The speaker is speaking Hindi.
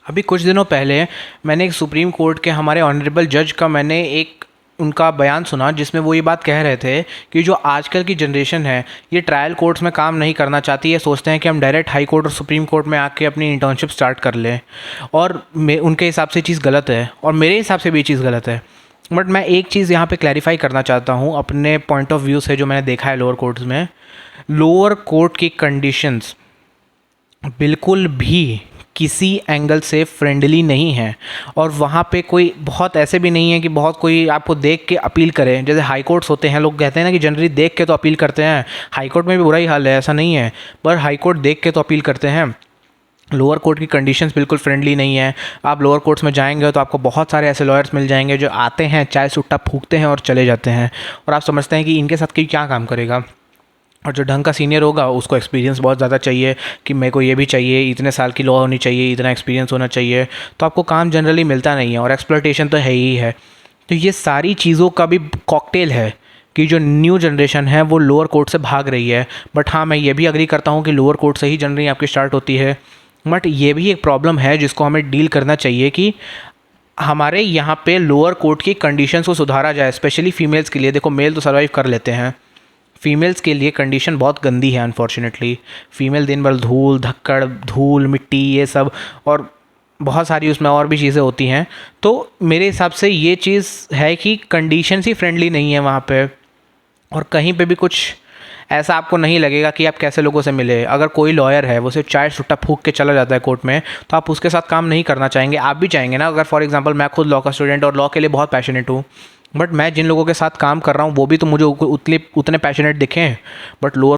अभी कुछ दिनों पहले मैंने एक सुप्रीम कोर्ट के हमारे ऑनरेबल जज का मैंने एक उनका बयान सुना, जिसमें वो ये बात कह रहे थे कि जो आजकल की जनरेशन है ये ट्रायल कोर्ट्स में काम नहीं करना चाहती है। सोचते हैं कि हम डायरेक्ट हाई कोर्ट और सुप्रीम कोर्ट में आके अपनी इंटर्नशिप स्टार्ट कर लें। और उनके हिसाब से चीज़ गलत है और मेरे हिसाब से भी ये चीज़ गलत है। बट मैं एक चीज़ यहाँ पे क्लैरिफाई करना चाहता हूँ अपने पॉइंट ऑफ व्यू से, जो मैंने देखा है लोअर कोर्ट्स में। लोअर कोर्ट की कंडीशंस बिल्कुल भी किसी एंगल से फ्रेंडली नहीं है। और वहाँ पे कोई बहुत ऐसे भी नहीं है कि बहुत कोई आपको देख के अपील करे, जैसे हाई कोर्ट्स होते हैं। लोग कहते हैं ना कि जनरली देख के तो अपील करते हैं। हाई कोर्ट में भी बुरा ही हाल है, ऐसा नहीं है, पर हाई कोर्ट देख के तो अपील करते हैं। लोअर कोर्ट की कंडीशंस बिल्कुल फ्रेंडली नहीं है। आप लोअर कोर्ट्स में जाएंगे तो आपको बहुत सारे ऐसे लॉयर्स मिल जाएंगे जो आते हैं, चाय सुट्टा फूकते हैं और चले जाते हैं। और आप समझते हैं कि इनके साथ कोई क्या काम करेगा। और जो ढंग का सीनियर होगा उसको एक्सपीरियंस बहुत ज़्यादा चाहिए कि मेरे को ये भी चाहिए, इतने साल की लॉ होनी चाहिए, इतना एक्सपीरियंस होना चाहिए। तो आपको काम जनरली मिलता नहीं है और एक्सप्लॉयटेशन तो है ही है। तो ये सारी चीज़ों का भी कॉकटेल है कि जो न्यू जनरेशन है वो लोअर कोर्ट से भाग रही है। बट हाँ, मैं ये भी एग्री करता हूँ कि लोअर कोर्ट से ही जनरली आपकी स्टार्ट होती है। बट ये भी एक प्रॉब्लम है जिसको हमें डील करना चाहिए कि हमारे यहाँ पे लोअर कोर्ट की कंडीशंस को सुधारा जाए, स्पेशली फीमेल्स के लिए। देखो, मेल तो सर्वाइव कर लेते हैं, फीमेल्स के लिए कंडीशन बहुत गंदी है अनफॉर्चुनेटली। फ़ीमेल दिन भर धूल धक्कड़, धूल मिट्टी ये सब, और बहुत सारी उसमें और भी चीज़ें होती हैं। तो मेरे हिसाब से ये चीज़ है कि कंडीशंस ही फ्रेंडली नहीं है वहाँ पे। और कहीं पे भी कुछ ऐसा आपको नहीं लगेगा कि आप कैसे लोगों से मिले। अगर कोई लॉयर है वो सिर्फ चाय सुट्टा फूक के चला जाता है कोर्ट में, तो आप उसके साथ काम नहीं करना चाहेंगे। आप भी चाहेंगे ना। अगर फॉर एग्जांपल मैं खुद लॉ का स्टूडेंट और लॉ के लिए बहुत पैशनेट हूँ, बट मैं जिन लोगों के साथ काम कर रहा हूँ वो भी तो मुझे उतने पैशनेट दिखें। But lower